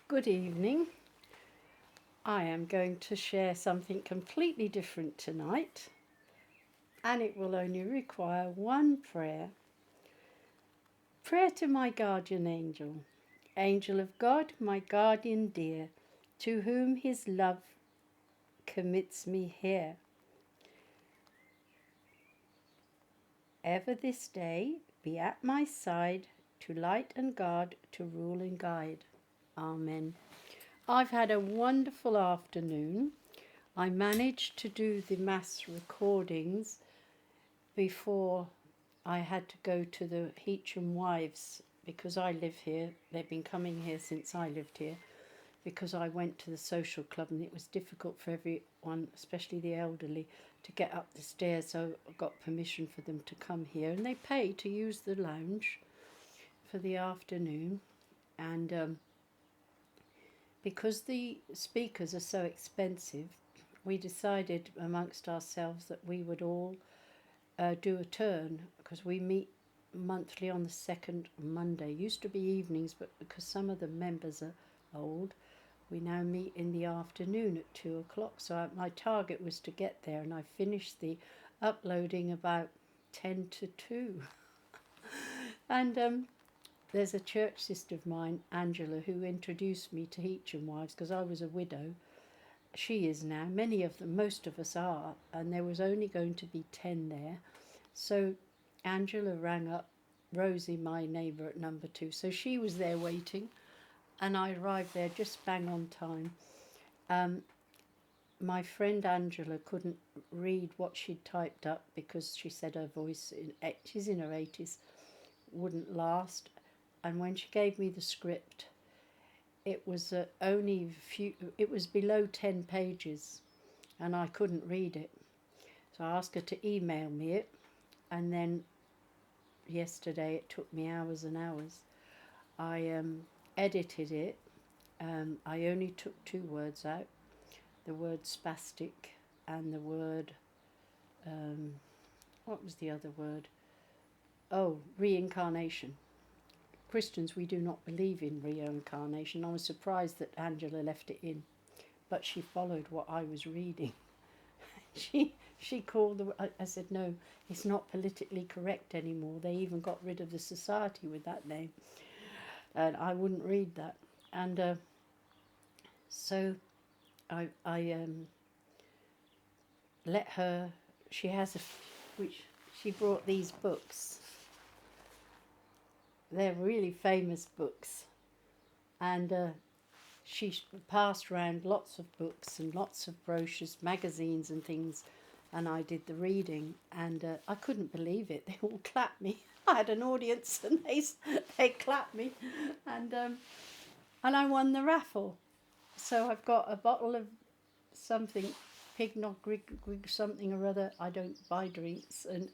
Good evening. I am going to share something completely different tonight, and it will only require one prayer. Prayer to my guardian angel. Angel of God, my guardian dear, to whom his love commits me here. Ever this day be at my side, to light and guard, to rule and guide. Amen. I've had a wonderful afternoon. I managed to do the mass recordings before I had to go to the HEACHAM wives, because I live here. They've been coming here since I lived here, because I went to the social club and it was difficult for everyone, especially the elderly, to get up the stairs, so I got permission for them to come here, and they pay to use the lounge for the afternoon. And because the speakers are so expensive, we decided amongst ourselves that we would all do a turn, because we meet monthly on the second Monday. Used to be evenings, but because some of the members are old, we now meet in the afternoon at 2 o'clock. So my target was to get there, and I finished the uploading about 10 to 2. And there's a church sister of mine, Angela, who introduced me to HEACHAM wives, because I was a widow. She is now. Many of them, most of us are, and there was only going to be 10 there. So Angela rang up Rosie, my neighbour at number 2. So she was there waiting, and I arrived there just bang on time. My friend Angela couldn't read what she'd typed up because she said her voice, she's in her 80s, wouldn't last. And when she gave me the script, it was it was below 10 pages, and I couldn't read it. So I asked her to email me it, and then yesterday, it took me hours and hours. I edited it. I only took 2 words out, the word spastic and the word, what was the other word? Oh, reincarnation. Christians, we do not believe in reincarnation. I was surprised that Angela left it in, but she followed what I was reading. She called I said, no, it's not politically correct anymore. They even got rid of the society with that name, and I wouldn't read that. And so I let her. She has which she brought these books. They're really famous books, and she passed around lots of books and lots of brochures, magazines and things, and I did the reading, and I couldn't believe it. They all clapped me. I had an audience, and they clapped me, and I won the raffle. So I've got a bottle of something, Pignog Grig something or other. I don't buy drinks, and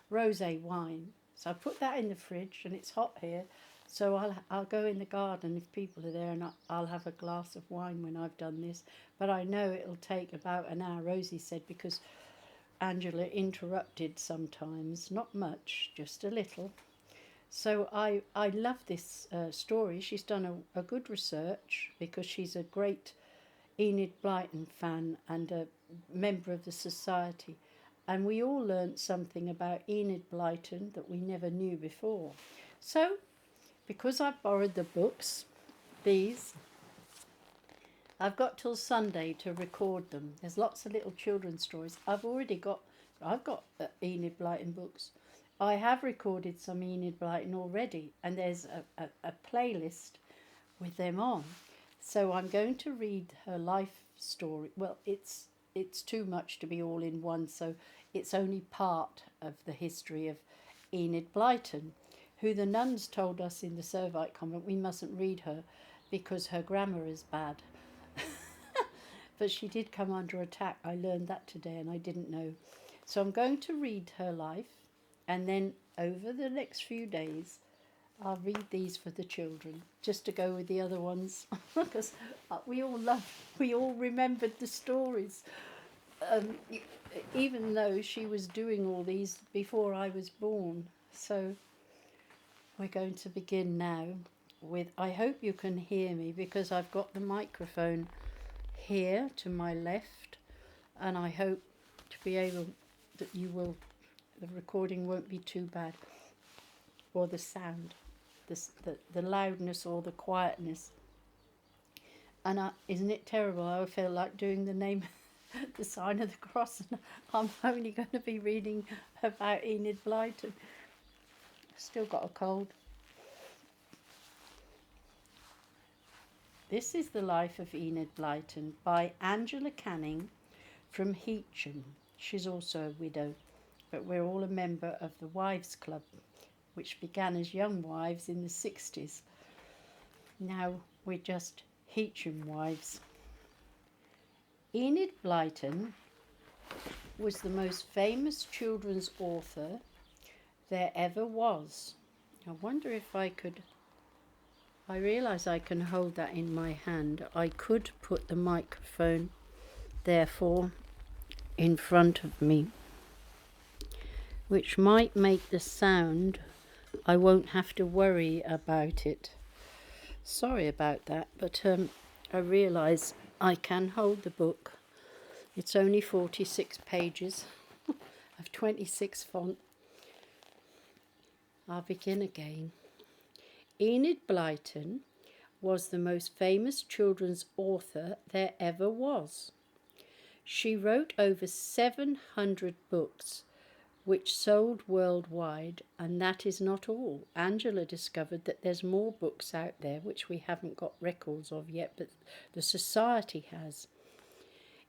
rosé wine. So I put that in the fridge, and it's hot here. So I'll go in the garden if people are there, and I'll have a glass of wine when I've done this. But I know it'll take about an hour, Rosie said, because Angela interrupted sometimes. Not much, just a little. So I love this story. She's done a good research, because she's a great ENID BLYTON fan and a member of the society. And we all learnt something about ENID BLYTON that we never knew before. So, because I've borrowed the books, these, I've got till Sunday to record them. There's lots of little children's stories. I've got ENID BLYTON books. I have recorded some ENID BLYTON already, and there's a playlist with them on. So I'm going to read her life story. Well, it's too much to be all in one, so it's only part of the history of ENID BLYTON, who the nuns told us in the Servite convent we mustn't read her because her grammar is bad. But she did come under attack. I learned that today, and I didn't know. So I'm going to read her life, and then over the next few days I'll read these for the children, just to go with the other ones, because we all remembered the stories, even though she was doing all these before I was born. So we're going to begin now with, I hope you can hear me because I've got the microphone here to my left, and I hope to be able that the recording won't be too bad, or the sound, the loudness or the quietness. And isn't it terrible? I feel like doing the name, the sign of the cross, and I'm only going to be reading about Enid Blyton. Still got a cold. This is the life of Enid Blyton by Angela Canning from HEACHAM. She's also a widow, but we're all a member of the Wives Club, which began as Young Wives in the 60s. Now we're just HEACHAM wives. Enid Blyton was the most famous children's author there ever was. I wonder if I could... I realise I can hold that in my hand. I could put the microphone, therefore, in front of me, which might make the sound... I won't have to worry about it. Sorry about that, but I realise I can hold the book. It's only 46 pages of 26 font. I'll begin again. Enid Blyton was the most famous children's author there ever was. She wrote over 700 books, which sold worldwide, and that is not all. Angela discovered that there's more books out there which we haven't got records of yet, but the Society has.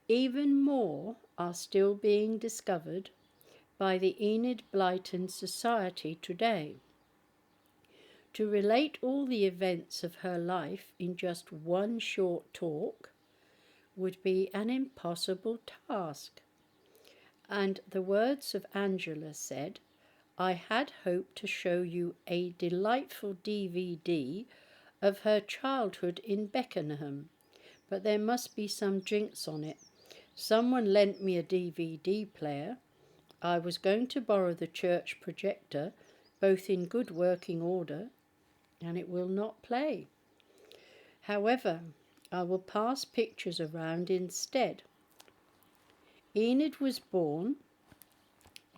Even more are still being discovered by the Enid Blyton Society today. To relate all the events of her life in just one short talk would be an impossible task. And the words of Angela said, "I had hoped to show you a delightful DVD of her childhood in Beckenham, but there must be some jinx on it. Someone lent me a DVD player. I was going to borrow the church projector, both in good working order, and it will not play. However, I will pass pictures around instead." Enid was born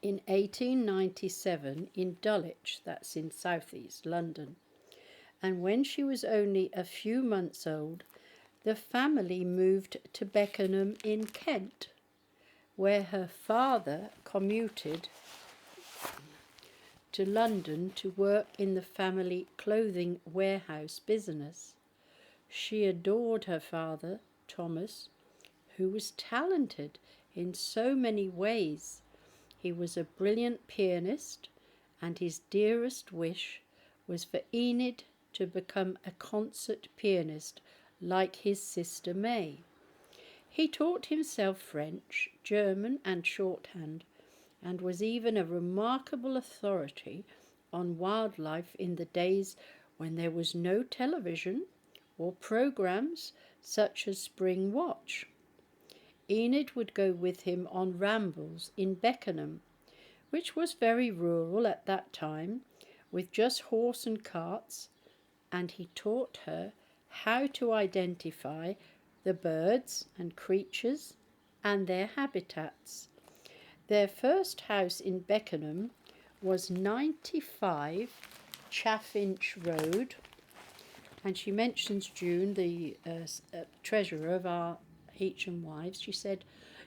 in 1897 in Dulwich, that's in southeast London, and when she was only a few months old, the family moved to Beckenham in Kent, where her father commuted to London to work in the family clothing warehouse business. She adored her father, Thomas, who was talented in so many ways. He was a brilliant pianist, and his dearest wish was for Enid to become a concert pianist like his sister May. He taught himself French, German and shorthand, and was even a remarkable authority on wildlife in the days when there was no television or programs such as Spring Watch. Enid would go with him on rambles in Beckenham, which was very rural at that time, with just horse and carts, and he taught her how to identify the birds and creatures and their habitats. Their first house in Beckenham was 95 Chaffinch Road, and she mentions June, the treasurer of our HEACHAM Wives. She said,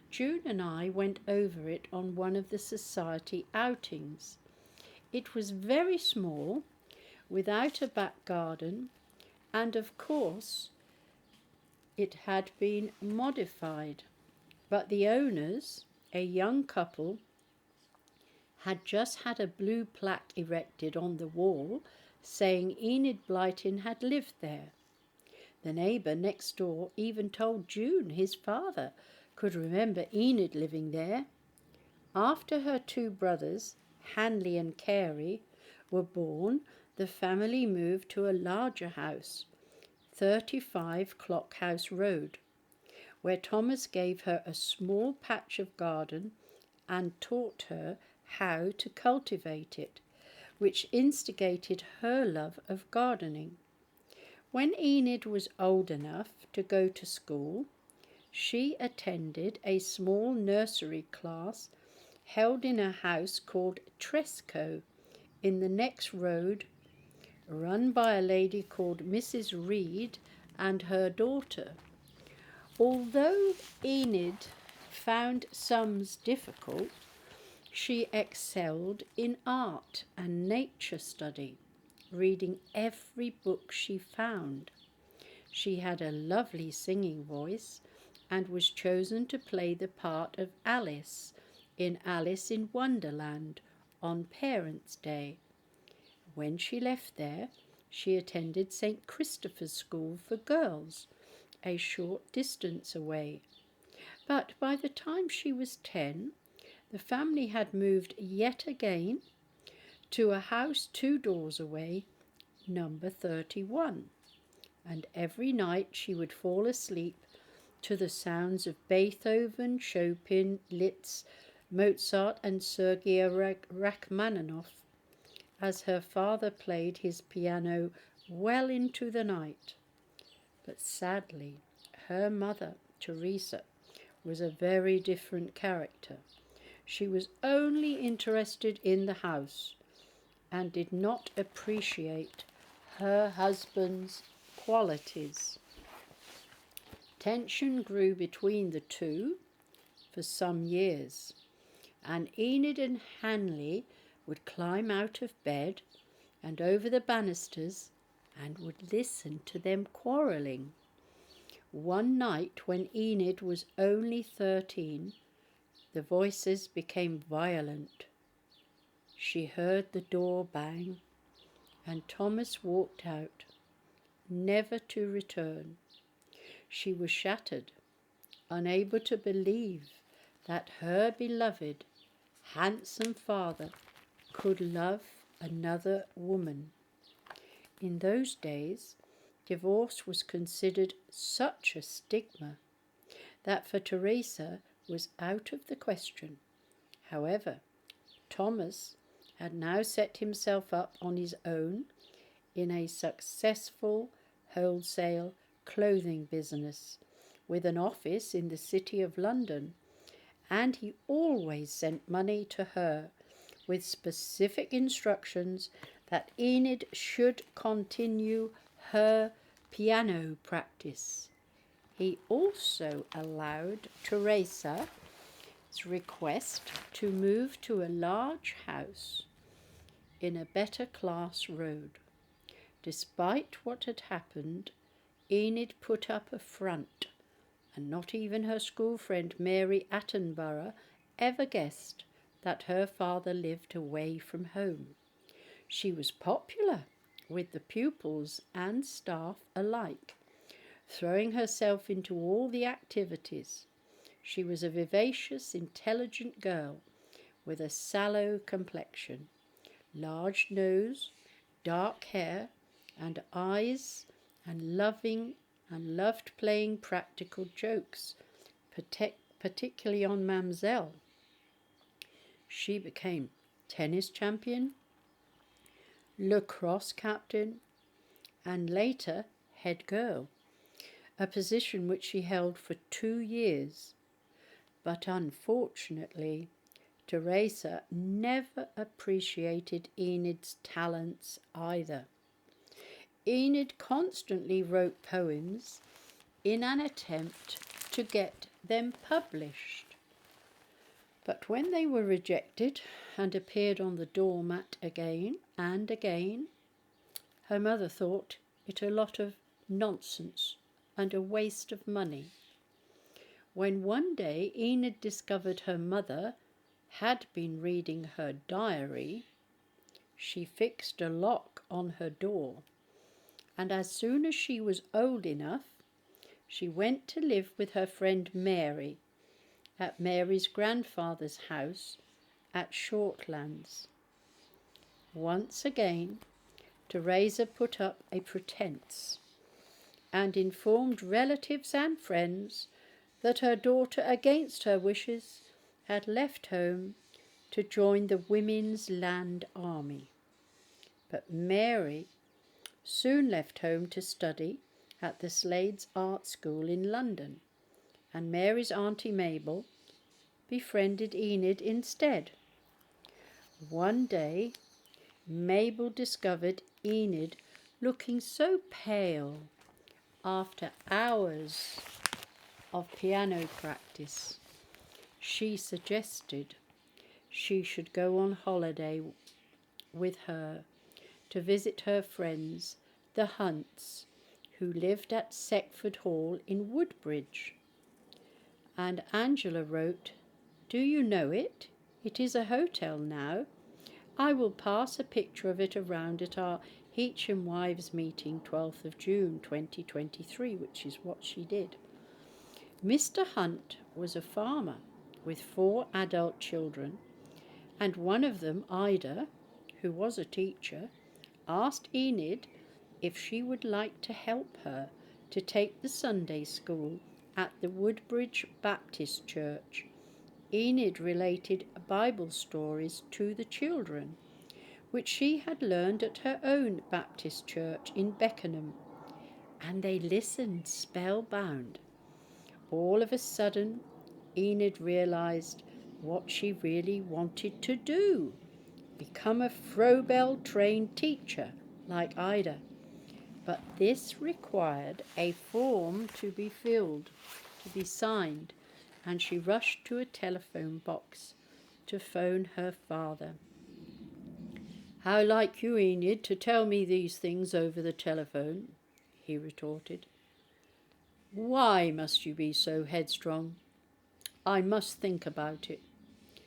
"June and I went over it on one of the society outings. It was very small, without a back garden, and of course it had been modified, but the owners, a young couple, had just had a blue plaque erected on the wall saying Enid Blyton had lived there. The neighbour next door even told June his father could remember Enid living there. After her two brothers, Hanley and Carey, were born, the family moved to a larger house, 35 Clockhouse Road, where Thomas gave her a small patch of garden and taught her how to cultivate it, which instigated her love of gardening. When Enid was old enough to go to school, she attended a small nursery class held in a house called Tresco in the next road, run by a lady called Mrs. Reed and her daughter. Although Enid found sums difficult, she excelled in art and nature study, reading every book she found. She had a lovely singing voice and was chosen to play the part of Alice in Alice in Wonderland on Parents' Day. When she left there, she attended St. Christopher's School for Girls, a short distance away. But by the time she was 10, the family had moved yet again to a house 2 doors away, number 31, and every night she would fall asleep to the sounds of Beethoven, Chopin, Liszt, Mozart and Sergei Rachmaninoff, as her father played his piano well into the night. But sadly, her mother, Teresa, was a very different character. She was only interested in the house and did not appreciate her husband's qualities. Tension grew between the two for some years, and Enid and Hanley would climb out of bed and over the banisters and would listen to them quarrelling. One night, when Enid was only 13, the voices became violent. She heard the door bang, and Thomas walked out, never to return. She was shattered, unable to believe that her beloved, handsome father could love another woman. In those days, divorce was considered such a stigma that for Teresa was out of the question. However, Thomas had now set himself up on his own in a successful wholesale clothing business with an office in the City of London, and he always sent money to her with specific instructions that Enid should continue her piano practice. He also allowed Teresa's request to move to a large house in a better class road. Despite what had happened, Enid put up a front, and not even her school friend Mary Attenborough ever guessed that her father lived away from home. She was popular with the pupils and staff alike, throwing herself into all the activities. She was a vivacious, intelligent girl with a sallow complexion, large nose, dark hair, and eyes, and loved playing practical jokes, particularly on Mamselle. She became tennis champion, lacrosse captain, and later head girl, a position which she held for 2 years. But unfortunately, Teresa never appreciated Enid's talents either. Enid constantly wrote poems in an attempt to get them published. But when they were rejected and appeared on the doormat again and again, her mother thought it a lot of nonsense and a waste of money. When one day Enid discovered her mother had been reading her diary, she fixed a lock on her door, and as soon as she was old enough, she went to live with her friend Mary at Mary's grandfather's house at Shortlands. Once again, Teresa put up a pretense and informed relatives and friends that her daughter, against her wishes, had left home to join the Women's Land Army. But Mary soon left home to study at the Slade's Art School in London, and Mary's Auntie Mabel befriended Enid instead. One day, Mabel discovered Enid looking so pale after hours of piano practice. She suggested she should go on holiday with her to visit her friends, the Hunts, who lived at Seckford Hall in Woodbridge. And Angela wrote, "Do you know it? It is a hotel now. I will pass a picture of it around at our HEACHAM Wives meeting 12th of June 2023, which is what she did. Mr. Hunt was a farmer with 4 adult children, and one of them, Ida, who was a teacher, asked Enid if she would like to help her to take the Sunday school at the Woodbridge Baptist Church. Enid related Bible stories to the children, which she had learned at her own Baptist church in Beckenham, and they listened spellbound. All of a sudden, Enid realized what she really wanted to do: become a Frobel-trained teacher like Ida. But this required a form to be filled, to be signed, and she rushed to a telephone box to phone her father. "How like you, Enid, to tell me these things over the telephone," he retorted. "Why must you be so headstrong?" "I must think about it."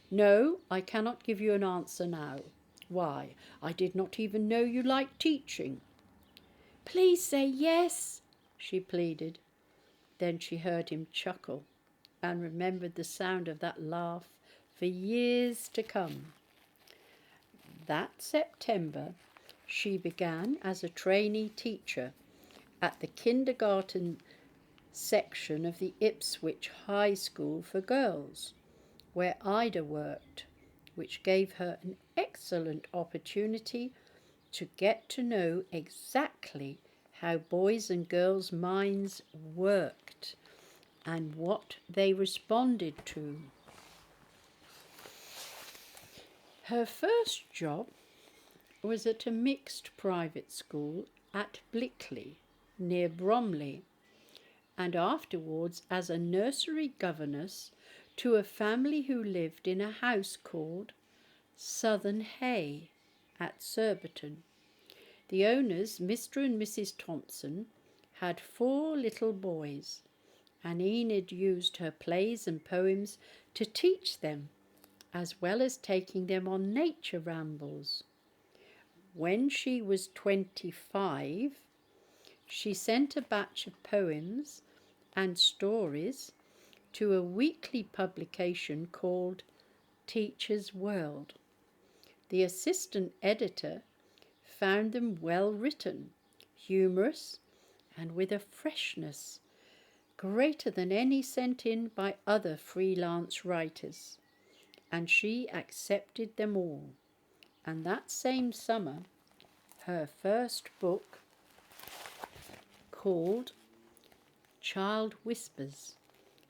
"No, I cannot give you an answer now." "Why, I did not even know you liked teaching." "Please say yes," she pleaded. Then she heard him chuckle and remembered the sound of that laugh for years to come. That September, she began as a trainee teacher at the kindergarten section of the Ipswich High School for Girls, where Ida worked, which gave her an excellent opportunity to get to know exactly how boys' and girls' minds worked and what they responded to. Her first job was at a mixed private school at Blickley, near Bromley, and afterwards as a nursery governess to a family who lived in a house called Southern Hay at Surbiton. The owners, Mr. and Mrs. Thompson, had 4 little boys, and Enid used her plays and poems to teach them, as well as taking them on nature rambles. When she was 25, she sent a batch of poems and stories to a weekly publication called Teacher's World. The assistant editor found them well written, humorous, and with a freshness greater than any sent in by other freelance writers, and she accepted them all. And that same summer, her first book, called Child Whispers,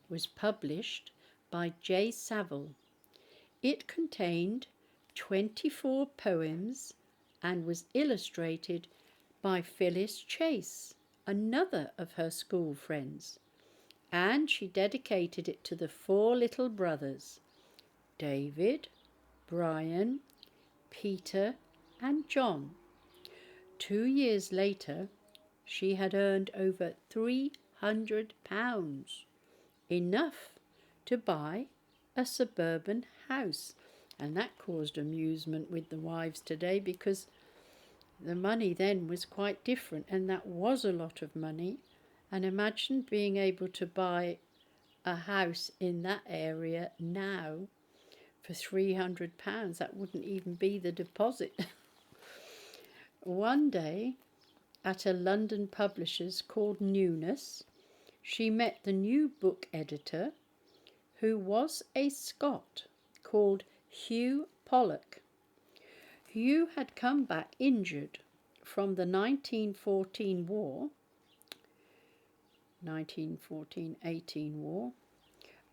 was published by J. Saville. It contained 24 poems and was illustrated by Phyllis Chase, another of her school friends, and she dedicated it to the 4 little brothers, David, Brian, Peter, and John. 2 years later, she had earned over £300, enough to buy a suburban house, and that caused amusement with the wives today, because the money then was quite different, and that was a lot of money. And imagine being able to buy a house in that area now for £300. That wouldn't even be the deposit. One day, at a London publisher's called Newness, she met the new book editor, who was a Scot called Hugh Pollock. Hugh had come back injured from the 1914 war, 1914-18 war,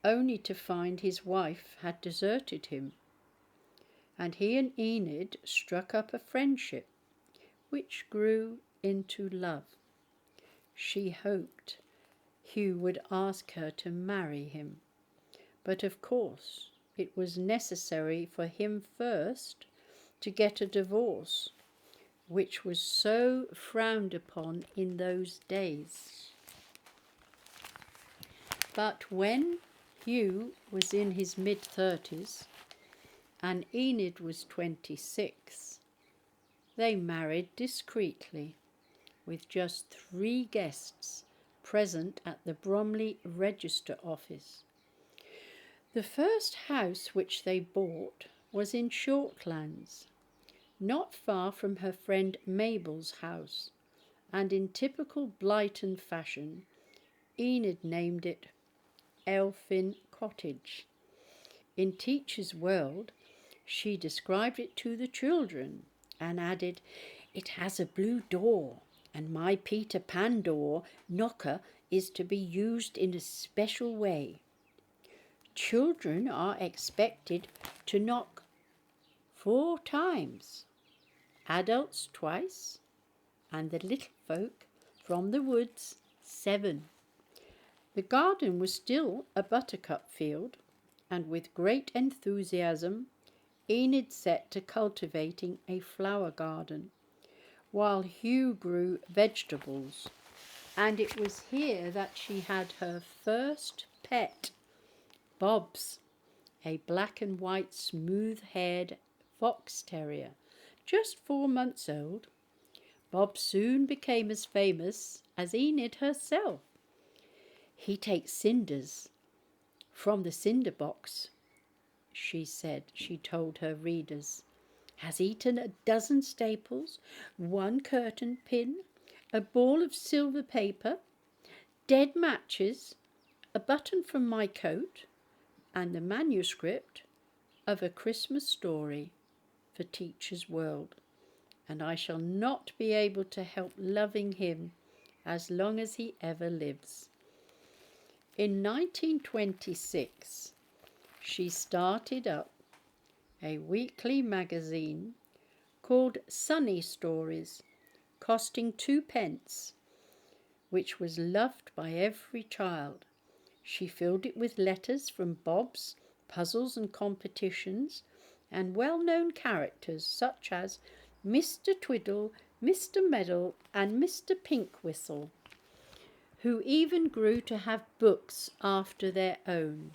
only to find his wife had deserted him, and he and Enid struck up a friendship which grew into love. She hoped Hugh would ask her to marry him, but of course it was necessary for him first to get a divorce, which was so frowned upon in those days. But when Hugh was in his mid-30s and Enid was 26, they married discreetly, with just 3 guests present at the Bromley Register Office. The first house which they bought was in Shortlands, not far from her friend Mabel's house, and in typical Blyton fashion, Enid named it Elfin Cottage. In Teacher's World, she described it to the children and added, "It has a blue door, and my Peter Pan door knocker is to be used in a special way. Children are expected to knock 4 times, adults twice, and the little folk from the woods 7. The garden was still a buttercup field, and with great enthusiasm Enid set to cultivating a flower garden, while Hugh grew vegetables, and it was here that she had her first pet, Bobs, a black and white smooth-haired fox terrier, just 4 months old. Bob soon became as famous as Enid herself. "He takes cinders from the cinder box," she told her readers, "has eaten a dozen staples, 1 curtain pin, a ball of silver paper, dead matches, a button from my coat, and the manuscript of A Christmas Story for Teacher's World, and I shall not be able to help loving him as long as he ever lives." In 1926, she started up a weekly magazine called Sunny Stories, costing 2 pence, which was loved by every child. She filled it with letters from Bob's puzzles and competitions, and well-known characters such as Mr. Twiddle, Mr. Meddle, and Mr. Pinkwhistle, who even grew to have books after their own.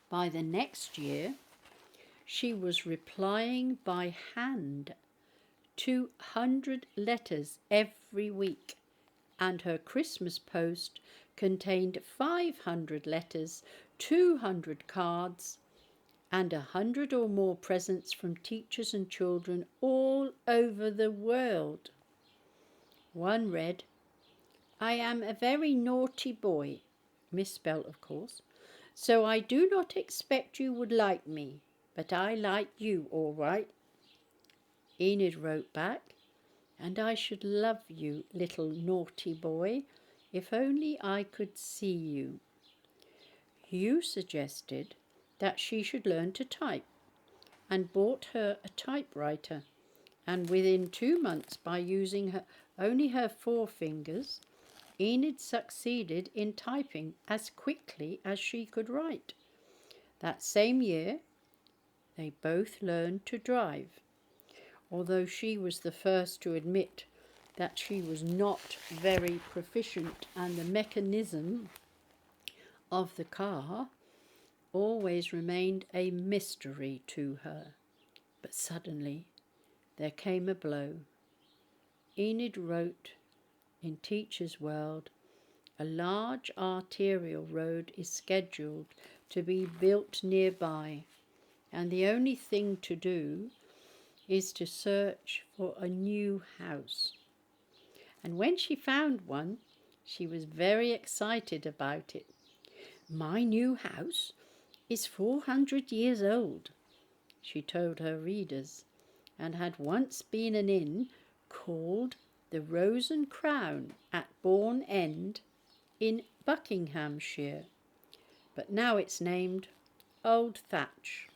By the next year, she was replying by hand 200 letters every week, and her Christmas post contained 500 letters, 200 cards, and 100 or more presents from teachers and children all over the world. One read, "I am a very naughty boy," misspelt of course, "so I do not expect you would like me, but I like you all right." Enid wrote back, "And I should love you, little naughty boy, if only I could see you." Hugh suggested that she should learn to type, and bought her a typewriter, and within 2 months, by using only her forefingers, Enid succeeded in typing as quickly as she could write. That same year, they both learned to drive, although she was the first to admit that she was not very proficient, and the mechanism of the car always remained a mystery to her. But suddenly there came a blow. Enid wrote in Teacher's World, "A large arterial road is scheduled to be built nearby, and the only thing to do is to search for a new house." And when she found one, she was very excited about it. "My new house is 400 years old," she told her readers, and had once been an inn called the Rose and Crown at Bourne End in Buckinghamshire, but now it's named Old Thatch,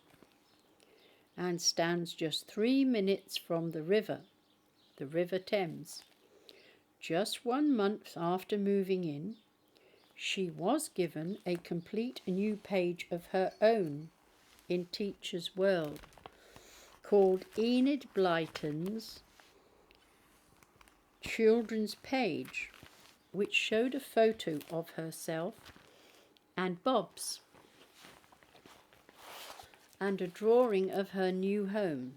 and stands just 3 minutes from the River Thames. Just 1 month after moving in, she was given a complete new page of her own in Teacher's World, called ENID BLYTON's Children's Page, which showed a photo of herself and Bob's, and a drawing of her new home.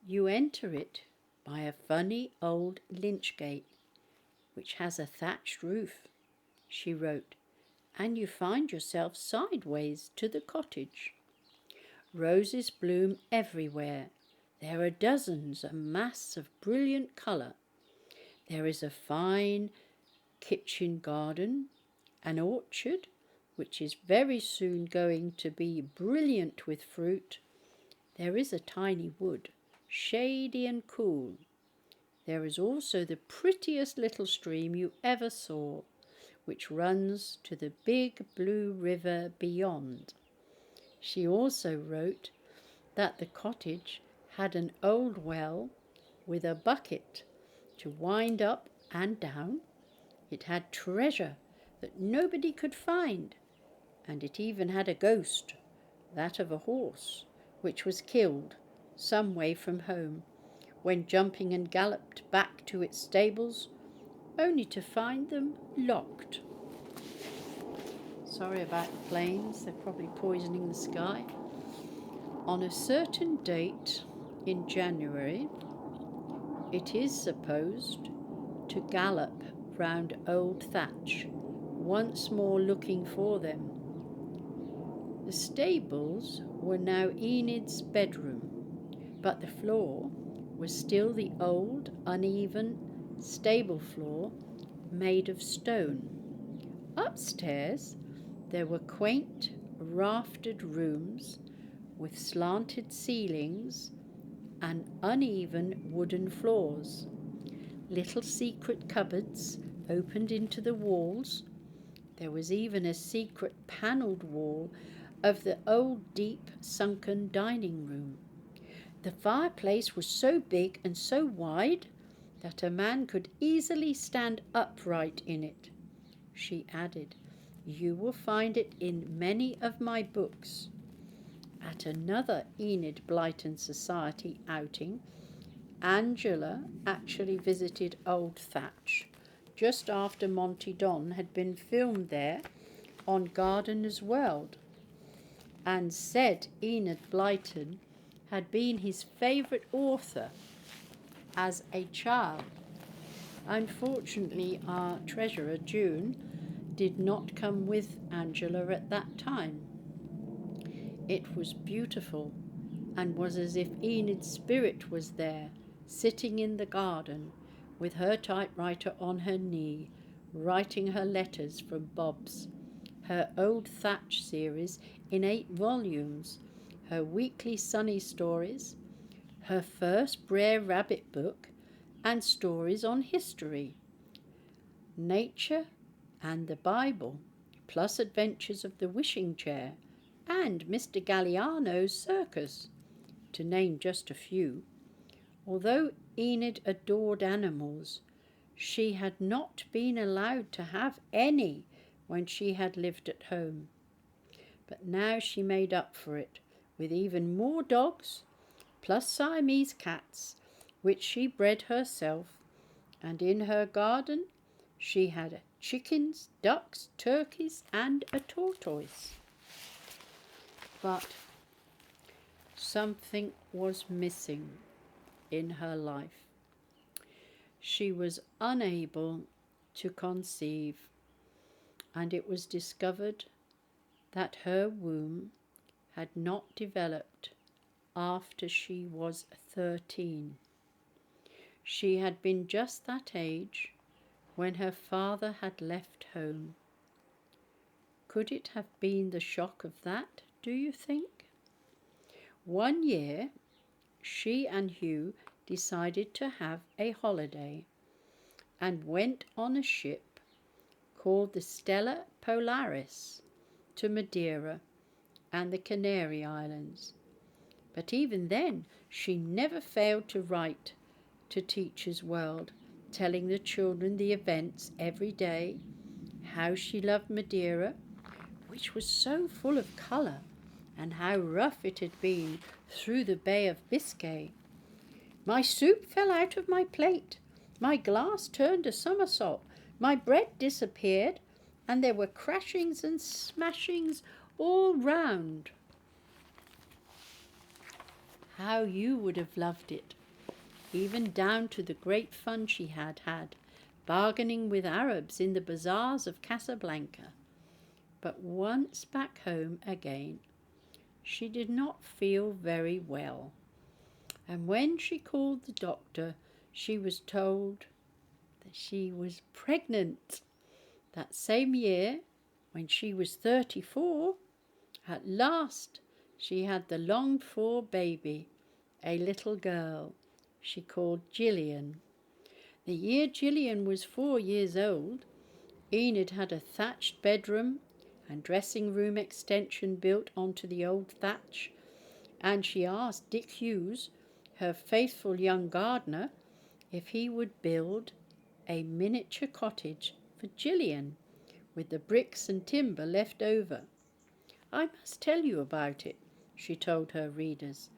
You enter it by a funny old lych gate, which has a thatched roof, she wrote, and you find yourself sideways to the cottage. Roses bloom everywhere. There are dozens, a mass of brilliant colour. There is a fine kitchen garden, an orchard, which is very soon going to be brilliant with fruit. There is a tiny wood, shady and cool. There is also the prettiest little stream you ever saw, which runs to the big blue river beyond. She also wrote that the cottage had an old well with a bucket to wind up and down. It had treasure that nobody could find, and it even had a ghost, that of a horse, which was killed some way from home, when jumping and galloped back to its stables, only to find them locked. Sorry about the planes, they're probably poisoning the sky. On a certain date in January, it is supposed to gallop round Old Thatch, once more looking for them. The stables were now Enid's bedroom, but the floor was still the old, uneven stable floor made of stone. Upstairs, there were quaint, raftered rooms with slanted ceilings and uneven wooden floors. Little secret cupboards opened into the walls. There was even a secret panelled wall of the old deep sunken dining room. The fireplace was so big and so wide that a man could easily stand upright in it. She added, "You will find it in many of my books." At another Enid Blyton Society outing, Angela actually visited Old Thatch just after Monty Don had been filmed there on Gardener's World, and said Enid Blyton had been his favourite author as a child. Unfortunately, our treasurer, June, did not come with Angela at that time. It was beautiful, and was as if Enid's spirit was there, sitting in the garden, with her typewriter on her knee, writing her letters from Bob's, her Old Thatch series in 8 volumes, her weekly Sunny Stories, her first Brer Rabbit book, and stories on history, nature, and the Bible, plus adventures of the wishing chair and Mr. Galliano's circus, to name just a few. Although Enid adored animals, she had not been allowed to have any when she had lived at home. But now she made up for it with even more dogs, plus Siamese cats, which she bred herself, and in her garden she had chickens, ducks, turkeys, and a tortoise. But something was missing in her life. She was unable to conceive, and it was discovered that her womb had not developed after she was 13. She had been just that age when her father had left home. Could it have been the shock of that, do you think? 1 year she and Hugh decided to have a holiday and went on a ship called the Stella Polaris to Madeira and the Canary Islands. But even then, she never failed to write to Teacher's World, telling the children the events every day, how she loved Madeira, which was so full of colour, and how rough it had been through the Bay of Biscay. My soup fell out of my plate, my glass turned a somersault, my bread disappeared, and there were crashings and smashings all round. How you would have loved it, even down to the great fun she had had, bargaining with Arabs in the bazaars of Casablanca. But once back home again, she did not feel very well, and when she called the doctor, she was told that she was pregnant. That same year, when she was 34, at last she had the longed-for baby, a little girl she called Gillian. The year Gillian was 4 years old, Enid had a thatched bedroom and dressing-room extension built onto the old thatch, and she asked Dick Hughes, her faithful young gardener, if he would build a miniature cottage for Gillian with the bricks and timber left over. I must tell you about it, she told her readers.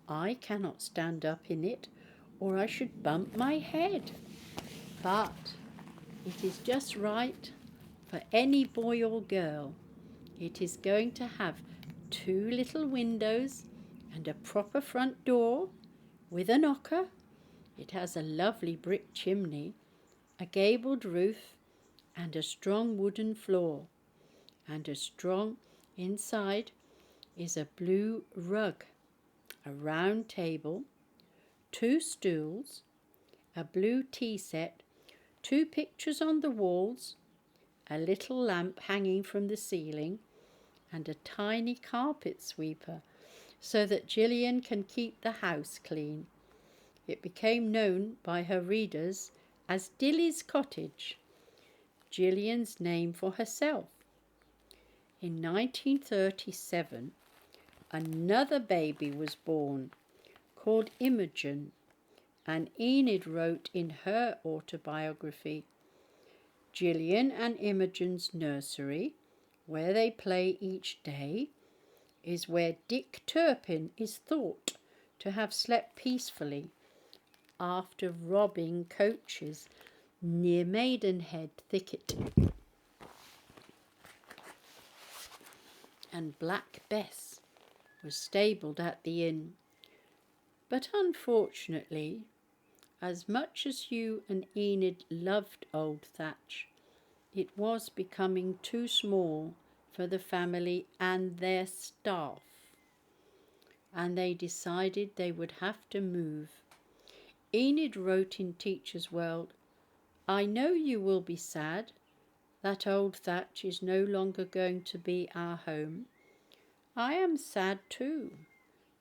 I cannot stand up in it, or I should bump my head. But it is just right for any boy or girl. It is going to have 2 little windows and a proper front door with a knocker. It has a lovely brick chimney, a gabled roof, and a strong wooden floor. And a strong inside is a blue rug, a round table, 2 stools, a blue tea set, 2 pictures on the walls, a little lamp hanging from the ceiling, and a tiny carpet sweeper so that Gillian can keep the house clean. It became known by her readers as Dilly's Cottage, Gillian's name for herself. In 1937, another baby was born called Imogen, and Enid wrote in her autobiography, Gillian and Imogen's nursery, where they play each day, is where Dick Turpin is thought to have slept peacefully after robbing coaches near Maidenhead Thicket. And Black Bess was stabled at the inn. But unfortunately, as much as Hugh and Enid loved Old Thatch, it was becoming too small for the family and their staff, and they decided they would have to move. Enid wrote in Teacher's World, I know you will be sad that Old Thatch is no longer going to be our home. I am sad too,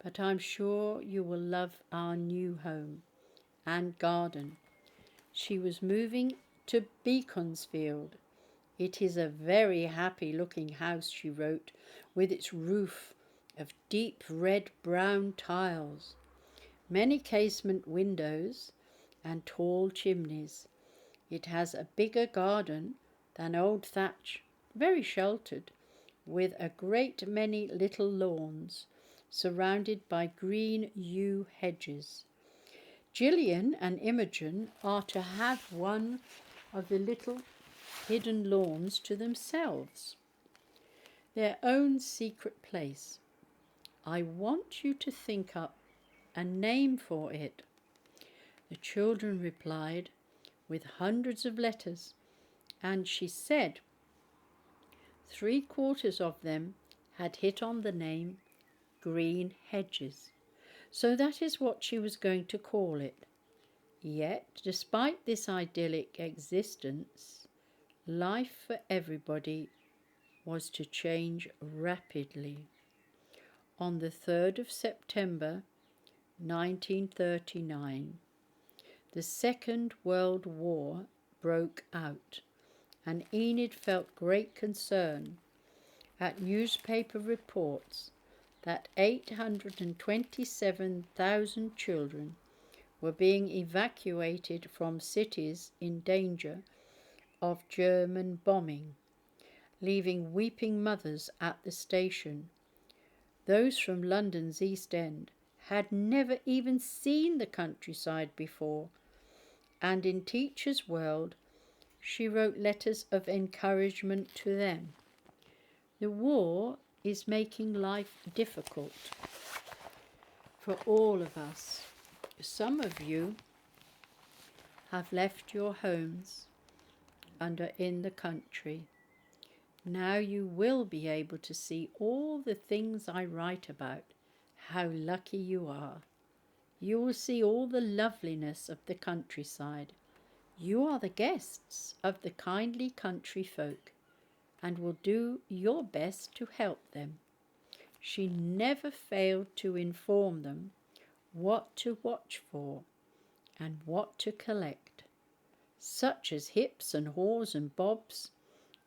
but I'm sure you will love our new home and garden. She was moving to Beaconsfield. It is a very happy-looking house, she wrote, with its roof of deep red-brown tiles, many casement windows and tall chimneys. It has a bigger garden than Old Thatch, very sheltered, with a great many little lawns, surrounded by green yew hedges. Gillian and Imogen are to have one of the little hidden lawns to themselves, their own secret place. I want you to think up a name for it. The children replied with hundreds of letters, and she said 3/4 of them had hit on the name Green Hedges, so that is what she was going to call it. Yet, despite this idyllic existence, life for everybody was to change rapidly. On the 3rd of September 1939. The Second World War broke out, and Enid felt great concern at newspaper reports that 827,000 children were being evacuated from cities in danger of German bombing, leaving weeping mothers at the station. Those from London's East End had never even seen the countryside before, and in Teacher's World she wrote letters of encouragement to them. The war is making life difficult for all of us. Some of you have left your homes and are in the country. Now you will be able to see all the things I write about. How lucky you are. You will see all the loveliness of the countryside. You are the guests of the kindly country folk, and will do your best to help them. She never failed to inform them what to watch for and what to collect. Such as Hips and Haws and Bobs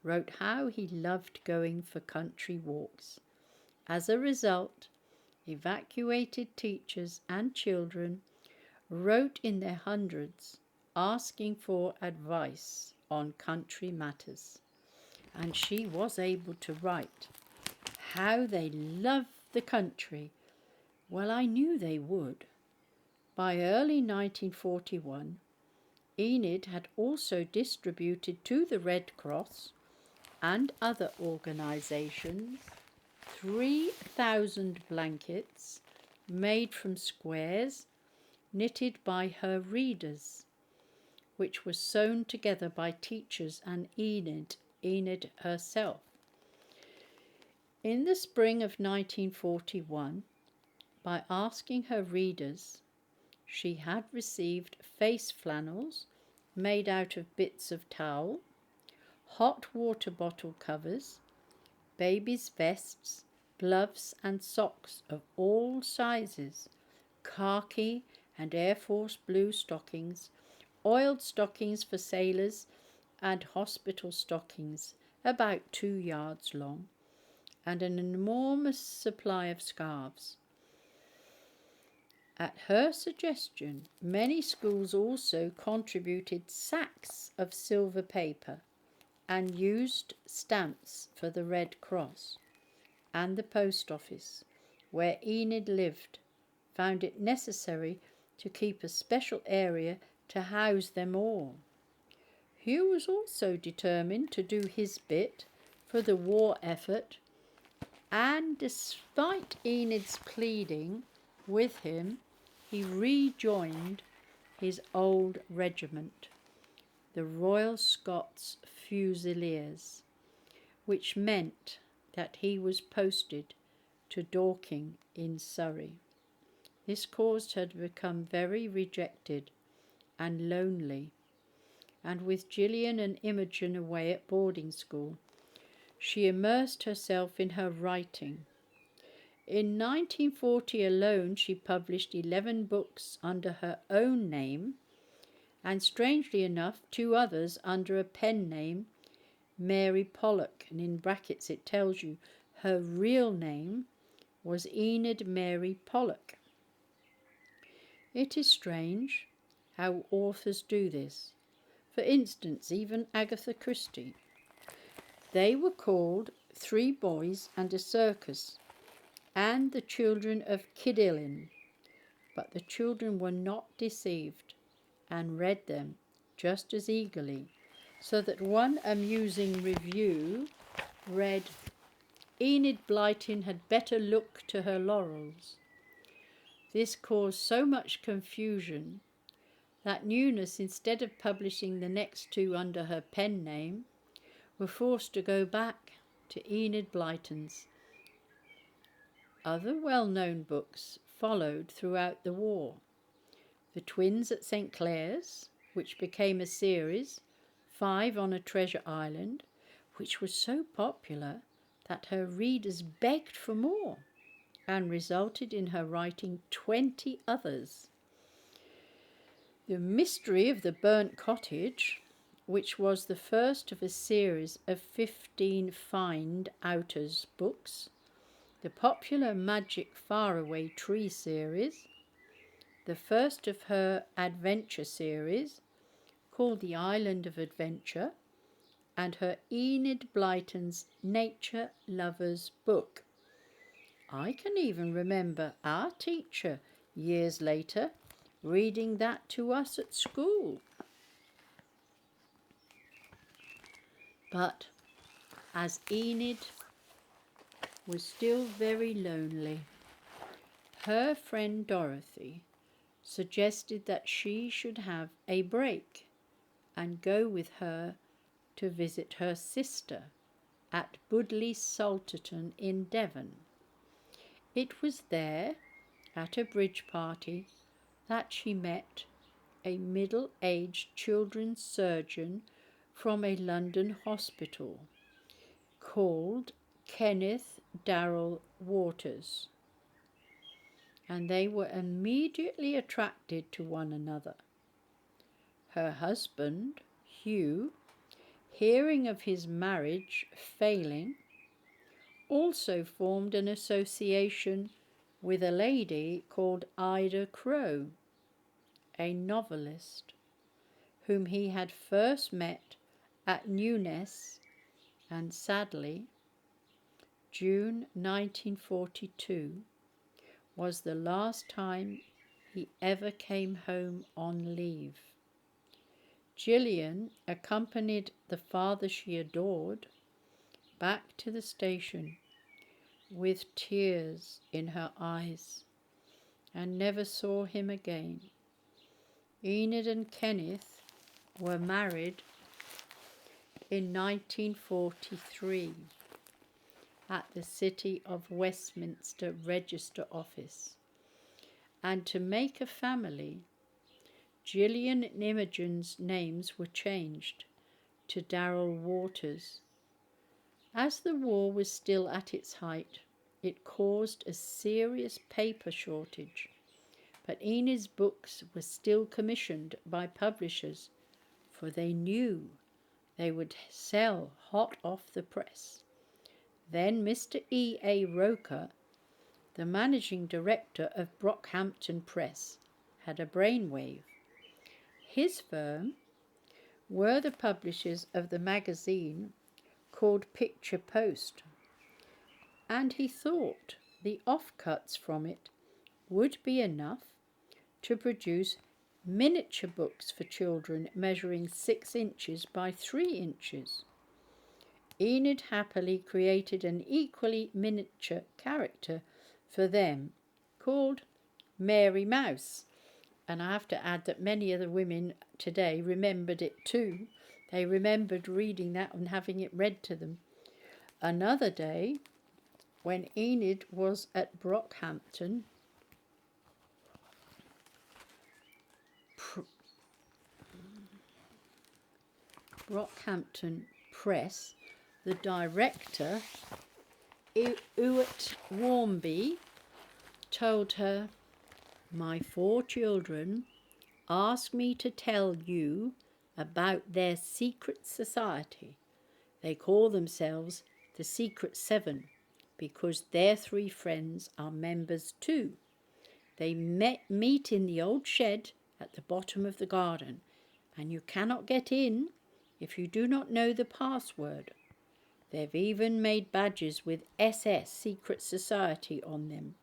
wrote how he loved going for country walks. As a result, evacuated teachers and children wrote in their hundreds asking for advice on country matters. And she was able to write how they loved the country. Well, I knew they would. By early 1941, Enid had also distributed to the Red Cross and other organisations 3,000 blankets made from squares knitted by her readers, which were sewn together by teachers and Enid herself. In the spring of 1941, by asking her readers, she had received face flannels made out of bits of towel, hot water bottle covers, babies' vests, gloves and socks of all sizes, khaki and Air Force blue stockings, oiled stockings for sailors, and hospital stockings about 2 yards long, and an enormous supply of scarves. At her suggestion, many schools also contributed sacks of silver paper and used stamps for the Red Cross, and the post office, where Enid lived, found it necessary to keep a special area to house them all. Hugh was also determined to do his bit for the war effort, and despite Enid's pleading with him, he rejoined his old regiment, the Royal Scots Fusiliers, which meant that he was posted to Dorking in Surrey. This caused her to become very rejected and lonely, and with Gillian and Imogen away at boarding school, she immersed herself in her writing. In 1940 alone, she published 11 books under her own name, and strangely enough, 2 others under a pen name, Mary Pollock, and in brackets it tells you her real name was Enid Mary Pollock. It is strange how authors do this. For instance, even Agatha Christie. They were called 3 Boys and a Circus and the Children of Kidilin, but the children were not deceived and read them just as eagerly, so that one amusing review read, "Enid Blyton had better look to her laurels." This caused so much confusion that Newness, instead of publishing the next 2 under her pen name, were forced to go back to Enid Blyton's. Other well-known books followed throughout the war. The Twins at St. Clair's, which became a series, 5 on a Treasure Island, which was so popular that her readers begged for more. and resulted in her writing 20 others. The Mystery of the Burnt Cottage, which was the first of a series of 15 Find Outers books, the popular Magic Faraway Tree series, the first of her adventure series called The Island of Adventure, and her Enid Blyton's Nature Lovers book. I can even remember our teacher years later reading that to us at school. But as Enid was still very lonely, her friend Dorothy suggested that she should have a break and go with her to visit her sister at Budleigh Salterton in Devon. It was there, at a bridge party, that she met a middle-aged children's surgeon from a London hospital called Kenneth Darrell Waters, and they were immediately attracted to one another. Her husband, Hugh, hearing of his marriage failing, also formed an association with a lady called Ida Crowe, a novelist, whom he had first met at Newnes, and sadly, June 1942 was the last time he ever came home on leave. Gillian accompanied the father she adored back to the station with tears in her eyes and never saw him again. Enid and Kenneth were married in 1943 at the City of Westminster Register Office, and to make a family, Gillian and Imogen's names were changed to Darrell Waters. As the war was still at its height, it caused a serious paper shortage, but Enid's books were still commissioned by publishers, for they knew they would sell hot off the press. Then Mr. E. A. Roker, the managing director of Brockhampton Press, had a brainwave. His firm were the publishers of the magazine called Picture Post, and he thought the offcuts from it would be enough to produce miniature books for children measuring 6 inches by 3 inches. Enid happily created an equally miniature character for them called Mary Mouse, and I have to add that many of the women today remembered it too. They remembered reading that and having it read to them. Another day, when Enid was at Brockhampton Press, the director, Ewart Warmby, told her, "My 4 children asked me to tell you about their secret society. They call themselves the Secret 7 because their 3 friends are members too. They meet in the old shed at the bottom of the garden, and you cannot get in if you do not know the password. They've even made badges with SS Secret Society on them.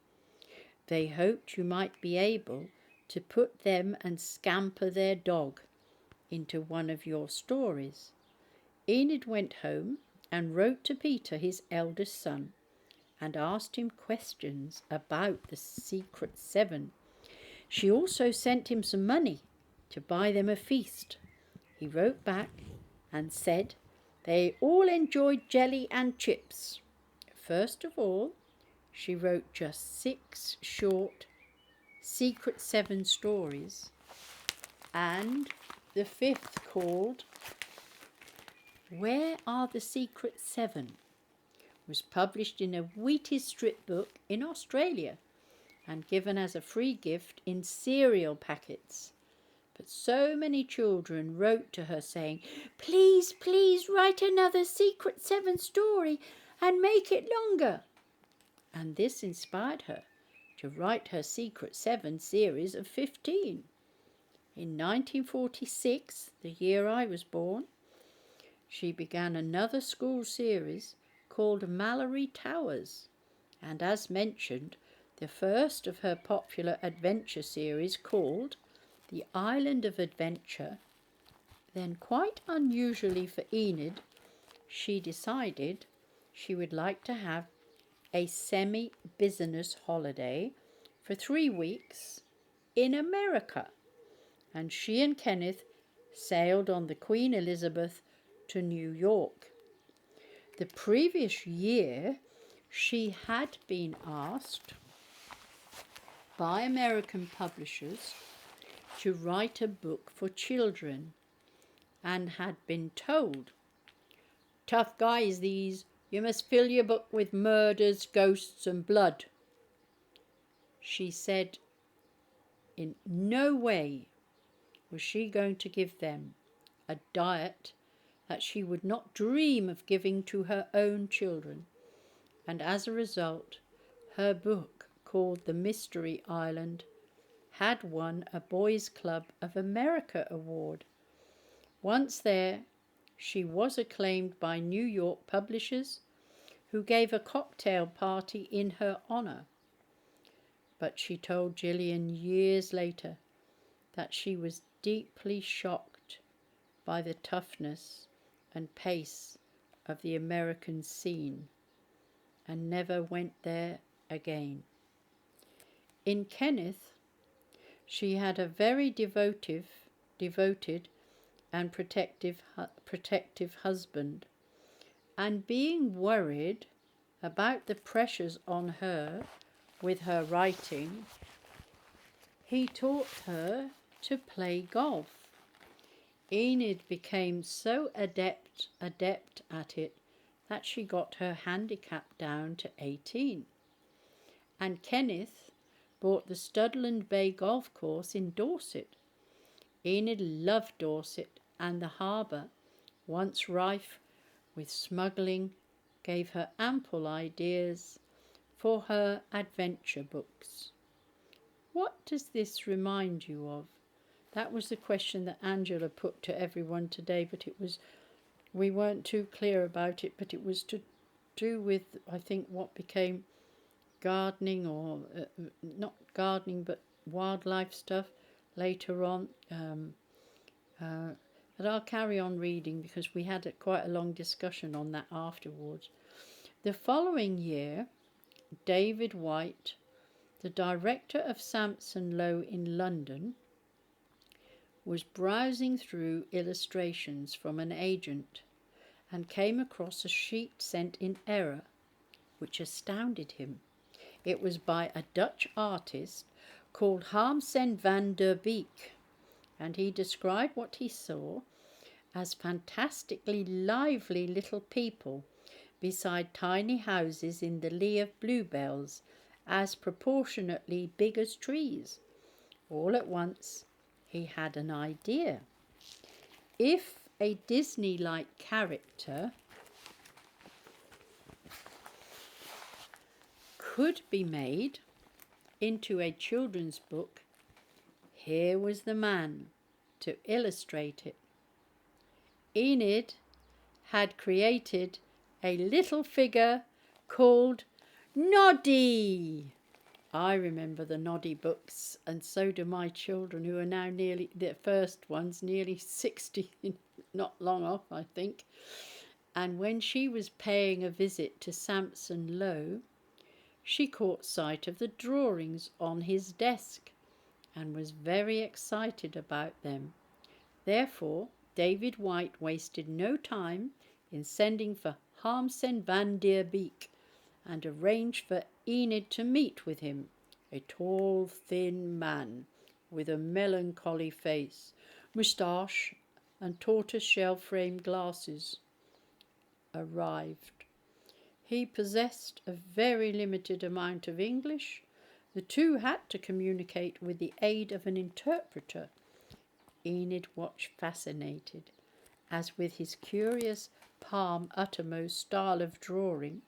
They hoped you might be able to put them and Scamper their dog into one of your stories." Enid went home and wrote to Peter, his eldest son, and asked him questions about the Secret 7. She also sent him some money to buy them a feast. He wrote back and said they all enjoyed jelly and chips. First of all, she wrote just 6 short Secret 7 stories, and the 5th called Where Are the Secret 7, was published in a Wheaties strip book in Australia and given as a free gift in cereal packets. But so many children wrote to her saying, "Please, please write another Secret 7 story and make it longer." And this inspired her to write her Secret 7 series of 15. In 1946, the year I was born, she began another school series called Mallory Towers, and as mentioned, the first of her popular adventure series called The Island of Adventure. Then, quite unusually for Enid, she decided she would like to have a semi-business holiday for 3 weeks in America, and she and Kenneth sailed on the Queen Elizabeth to New York. The previous year, she had been asked by American publishers to write a book for children and had been told, "Tough guys these, you must fill your book with murders, ghosts and blood." She said in no way was she going to give them a diet that she would not dream of giving to her own children, and as a result, her book, called The Mystery Island, had won a Boys Club of America award. Once there, she was acclaimed by New York publishers who gave a cocktail party in her honour. But she told Gillian years later that she was deeply shocked by the toughness and pace of the American scene and never went there again. In Kenneth, she had a very devoted and protective husband, and being worried about the pressures on her with her writing, he taught her to play golf. Enid became so adept at it that she got her handicap down to 18. And Kenneth bought the Studland Bay golf course in Dorset. Enid loved Dorset, and the harbour, once rife with smuggling, gave her ample ideas for her adventure books. What does this remind you of? That was the question that Angela put to everyone today, but we weren't too clear about it, but it was to do with, I think, what became gardening, or not gardening, but wildlife stuff later on. But I'll carry on reading because we had quite a long discussion on that afterwards. The following year, David White, the director of Sampson Low in London, was browsing through illustrations from an agent and came across a sheet sent in error, which astounded him. It was by a Dutch artist called Harmsen van der Beek, and he described what he saw as fantastically lively little people beside tiny houses in the lee of bluebells, as proportionately big as trees. All at once, he had an idea. If a Disney-like character could be made into a children's book, here was the man to illustrate it. Enid had created a little figure called Noddy. I remember the Noddy books, and so do my children, who are now nearly, the first one's nearly 60, not long off, I think. And when she was paying a visit to Sampson Low, she caught sight of the drawings on his desk and was very excited about them. Therefore, David White wasted no time in sending for Harmsen van der Beek and arranged for Enid to meet with him. A tall, thin man with a melancholy face, moustache and tortoise-shell framed glasses arrived. He possessed a very limited amount of English. The two had to communicate with the aid of an interpreter. Enid watched fascinated, as with his curious palm uttermost style of drawing,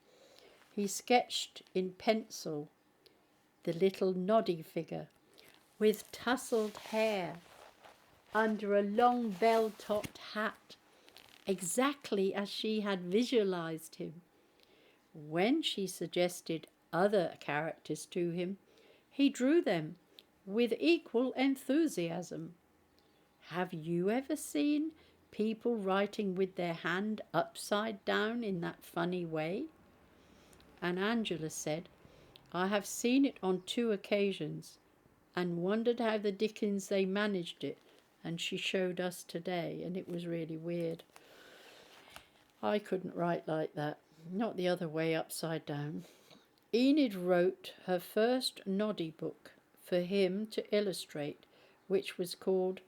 he sketched in pencil the little noddy figure with tousled hair under a long bell-topped hat, exactly as she had visualized him. When she suggested other characters to him, he drew them with equal enthusiasm. Have you ever seen people writing with their hand upside down in that funny way? And Angela said, I have seen it on 2 occasions and wondered how the dickens they managed it, and she showed us today, and it was really weird. I couldn't write like that, not the other way upside down. Enid wrote her first noddy book for him to illustrate, which was called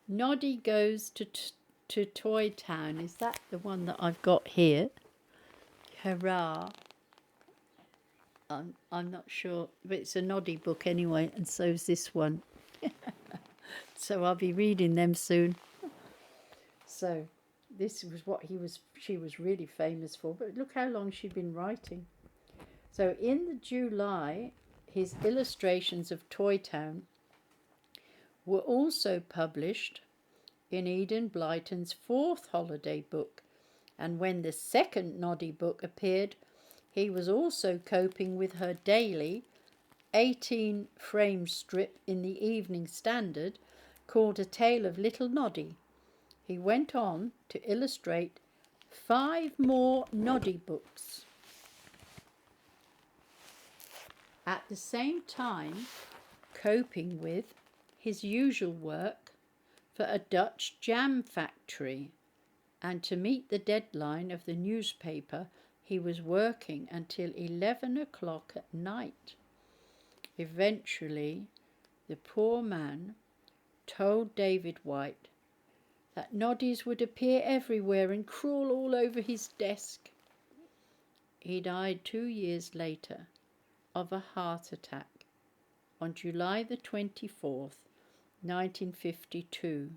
Noddy Goes to Toy Town. Is that the one that I've got here? Hurrah. I'm not sure, but it's a noddy book anyway, and so's this one. So I'll be reading them soon. So this was what she was really famous for, but look how long she'd been writing. So in the July, his illustrations of Toy Town were also published in Enid Blyton's 4th holiday book, and when the 2nd noddy book appeared, he was also coping with her daily 18-frame strip in the Evening Standard called A Tale of Little Noddy. He went on to illustrate 5 more noddy books. At the same time, coping with his usual work for a Dutch jam factory, and to meet the deadline of the newspaper, he was working until 11 o'clock at night. Eventually, the poor man told David White that noddies would appear everywhere and crawl all over his desk. He died 2 years later of a heart attack on July the 24th, 1952,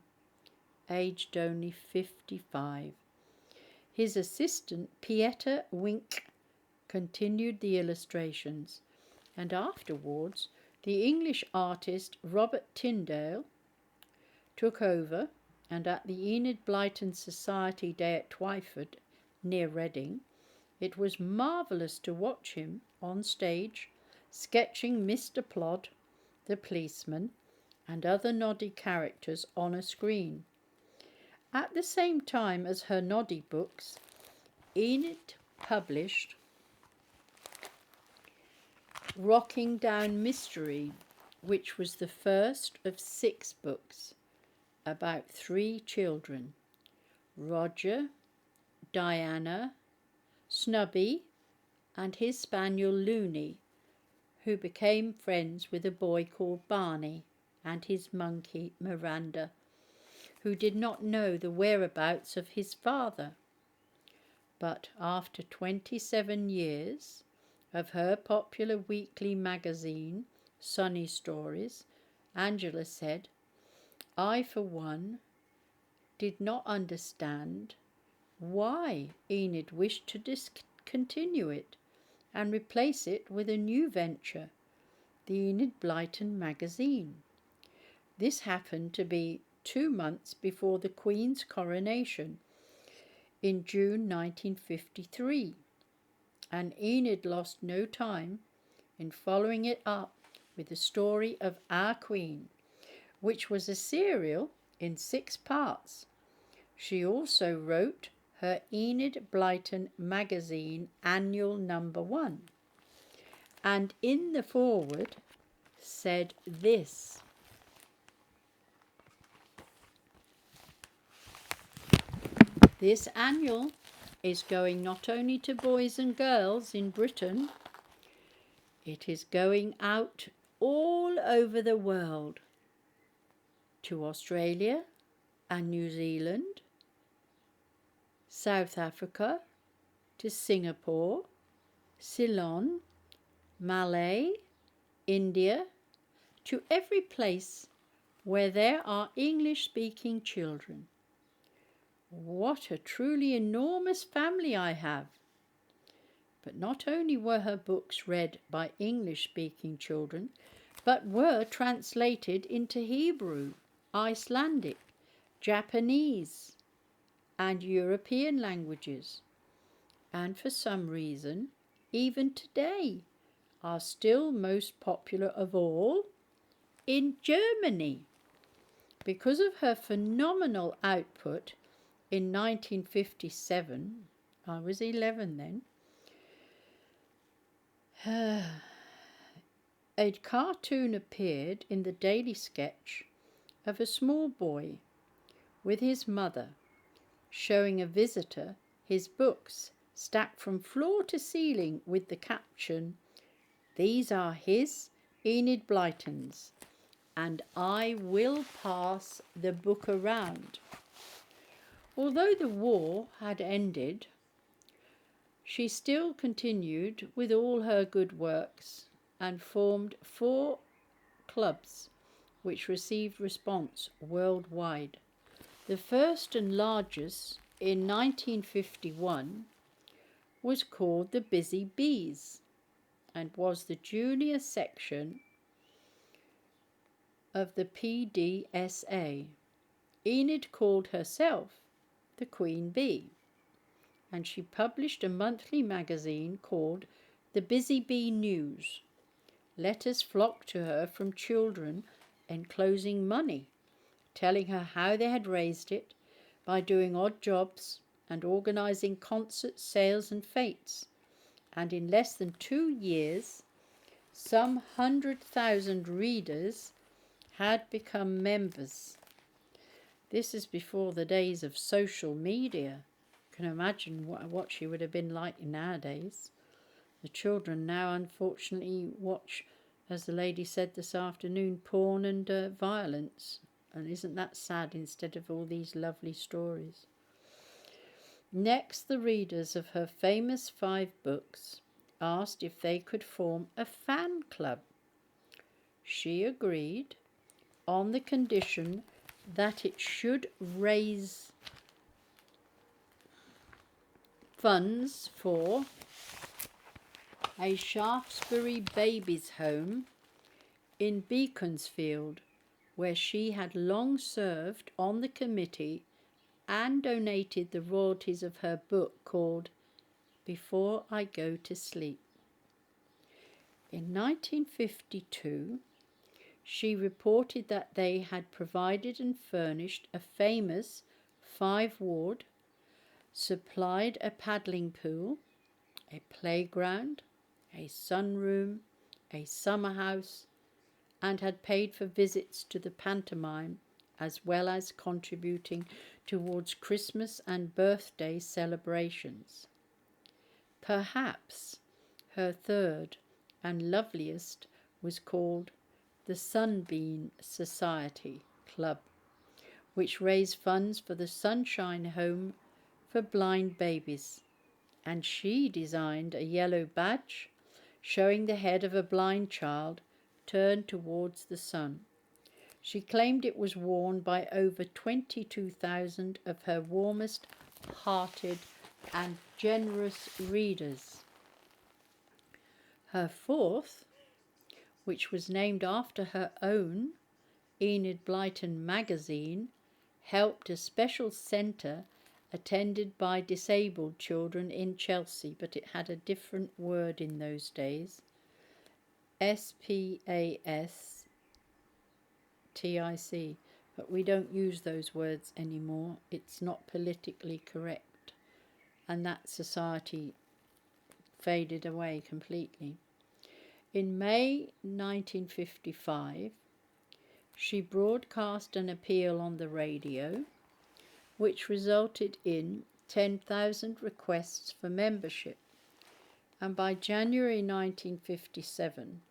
aged only 55. His assistant, Pieter Wink, continued the illustrations, and afterwards the English artist Robert Tyndale took over, and at the Enid Blyton Society Day at Twyford, near Reading, it was marvellous to watch him on stage sketching Mr. Plod, the policeman, and other noddy characters on a screen. At the same time as her noddy books, Enid published Rocking Down Mystery, which was the first of 6 books about 3 children, Roger, Diana, Snubby, and his spaniel Looney, who became friends with a boy called Barney and his monkey Miranda, who did not know the whereabouts of his father. But after 27 years of her popular weekly magazine, Sunny Stories, Angela said, I, for one, did not understand why Enid wished to discontinue it and replace it with a new venture, the Enid Blyton magazine. This happened to be 2 months before the Queen's coronation in June 1953, and Enid lost no time in following it up with the story of Our Queen, which was a serial in 6 parts. She also wrote her Enid Blyton magazine annual number 1, and in the foreword said this: this annual is going not only to boys and girls in Britain, it is going out all over the world, to Australia and New Zealand, South Africa, to Singapore, Ceylon, Malay, India, to every place where there are English-speaking children. What a truly enormous family I have! But not only were her books read by English-speaking children, but were translated into Hebrew, Icelandic, Japanese, and European languages, and for some reason, even today, are still most popular of all in Germany. Because of her phenomenal output in 1957, I was 11 then, a cartoon appeared in the Daily Sketch of a small boy with his mother showing a visitor his books stacked from floor to ceiling with the caption, "These are his ENID BLYTONs, and I will pass the book around." Although the war had ended, she still continued with all her good works and formed 4 clubs which received response worldwide. The first and largest, in 1951, was called the Busy Bees and was the junior section of the PDSA. Enid called herself the Queen Bee, and she published a monthly magazine called the Busy Bee News. Letters flocked to her from children enclosing money, telling her how they had raised it by doing odd jobs and organising concerts, sales and fêtes. And in less than 2 years, some 100,000 readers had become members. This is before the days of social media. You can imagine what she would have been like nowadays. The children now, unfortunately, watch, as the lady said this afternoon, porn and violence. And isn't that sad, instead of all these lovely stories? Next, the readers of her famous 5 books asked if they could form a fan club. She agreed on the condition that it should raise funds for a Shaftesbury babies' home in Beaconsfield, where she had long served on the committee and donated the royalties of her book called Before I Go to Sleep. In 1952, she reported that they had provided and furnished a famous 5-ward, supplied a paddling pool, a playground, a sunroom, a summer house, and had paid for visits to the pantomime, as well as contributing towards Christmas and birthday celebrations. Perhaps her third and loveliest was called the Sunbeam Society Club, which raised funds for the Sunshine Home for blind babies, and she designed a yellow badge showing the head of a blind child turned towards the sun. She claimed it was worn by over 22,000 of her warmest-hearted and generous readers. Her 4th, which was named after her own ENID BLYTON magazine, helped a special centre attended by disabled children in Chelsea, but it had a different word in those days. SPASTIC, but we don't use those words anymore. It's not politically correct, and that society faded away completely. In May 1955, she broadcast an appeal on the radio, which resulted in 10,000 requests for membership, and by January 1957,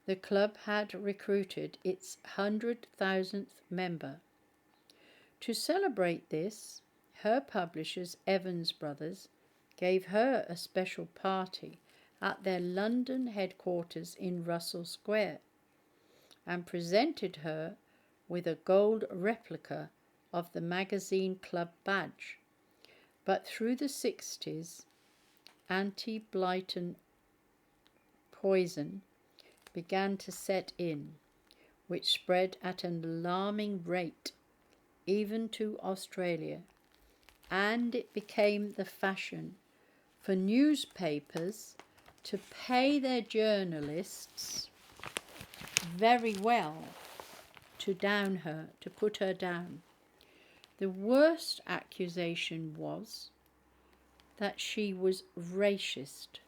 the club had recruited its 100,000th member. To celebrate this, her publishers, Evans Brothers, gave her a special party at their London headquarters in Russell Square and presented her with a gold replica of the magazine club badge. But through the 60s, anti-Blyton poison began to set in, which spread at an alarming rate, even to Australia, and it became the fashion for newspapers to pay their journalists very well to down her, to put her down. The worst accusation was that she was racist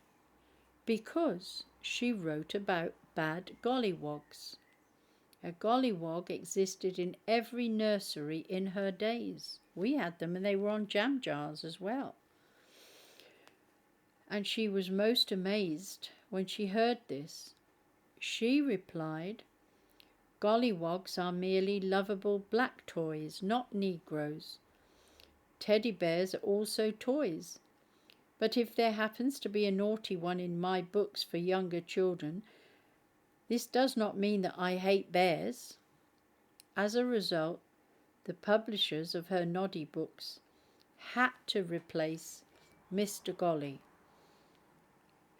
because she wrote about bad gollywogs. A gollywog existed in every nursery in her days. We had them and they were on jam jars as well. And she was most amazed when she heard this. She replied, "Gollywogs are merely lovable black toys, not Negroes. Teddy bears are also toys. But if there happens to be a naughty one in my books for younger children, this does not mean that I hate bears." As a result, the publishers of her noddy books had to replace Mr. Golly,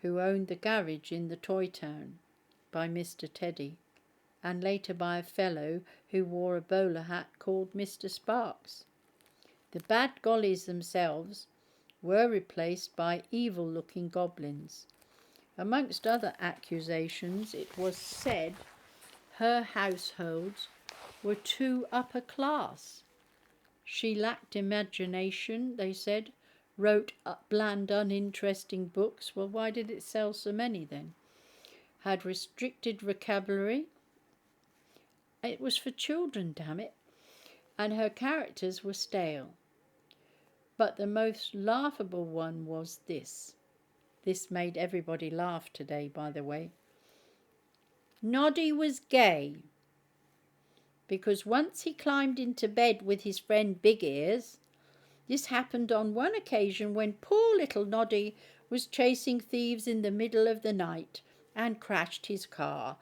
who owned the garage in the Toy Town, by Mr. Teddy, and later by a fellow who wore a bowler hat called Mr. Sparks. The bad gollies themselves were replaced by evil-looking goblins. Amongst other accusations, it was said her households were too upper class. She lacked imagination, they said, wrote bland, uninteresting books. Well, why did it sell so many then? Had restricted vocabulary. It was for children, damn it. And her characters were stale. But the most laughable one was this. This made everybody laugh today, by the way. Noddy was gay because once he climbed into bed with his friend Big Ears. This happened on one occasion when poor little Noddy was chasing thieves in the middle of the night and crashed his car.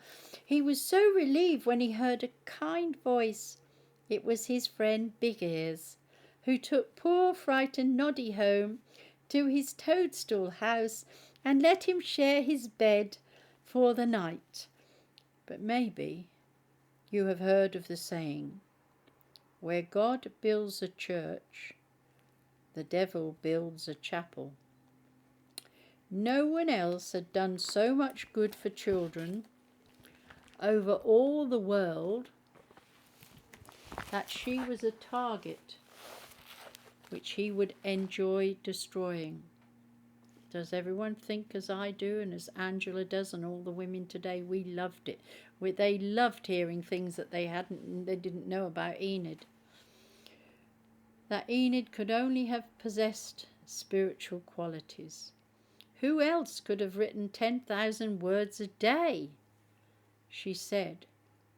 He was so relieved when he heard a kind voice. It was his friend Big Ears, who took poor frightened Noddy home to his toadstool house and let him share his bed for the night. But maybe you have heard of the saying, where God builds a church, the devil builds a chapel. No one else had done so much good for children over all the world that she was a target which he would enjoy destroying. Does everyone think as I do and as Angela does and all the women today? We loved it. They loved hearing things that they didn't know about Enid. That Enid could only have possessed spiritual qualities. Who else could have written 10,000 words a day? She said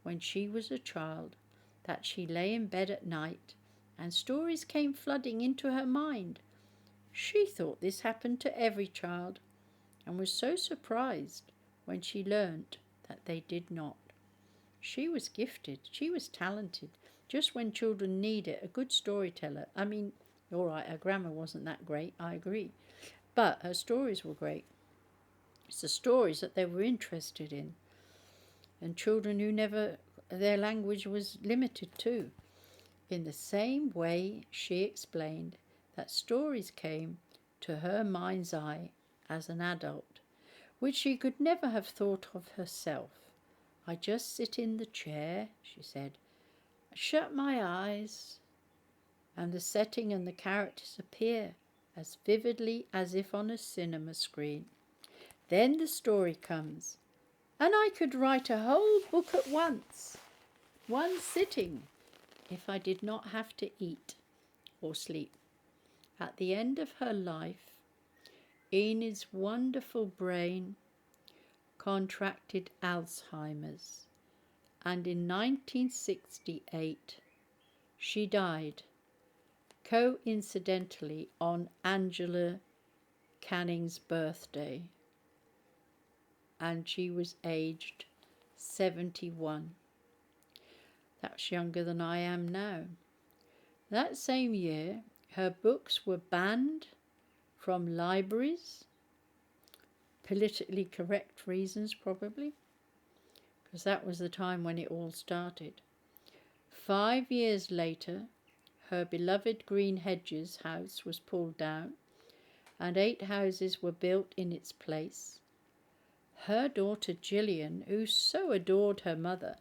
when she was a child that she lay in bed at night and stories came flooding into her mind. She thought this happened to every child and was so surprised when she learnt that they did not. She was gifted. She was talented. Just when children need it, a good storyteller. I mean, all right, her grammar wasn't that great, I agree. But her stories were great. It's the stories that they were interested in. And children who their language was limited too. In the same way, she explained that stories came to her mind's eye as an adult, which she could never have thought of herself. I just sit in the chair, she said, shut my eyes, and the setting and the characters appear as vividly as if on a cinema screen. Then the story comes, and I could write a whole book at once, one sitting, if I did not have to eat or sleep. At the end of her life, Enid's wonderful brain contracted Alzheimer's, and in 1968 she died, coincidentally on Angela Canning's birthday, and she was aged 71. That's younger than I am now. That same year, her books were banned from libraries, politically correct reasons probably, because that was the time when it all started. 5 years later, her beloved Green Hedges house was pulled down and 8 houses were built in its place. Her daughter Gillian, who so adored her mother,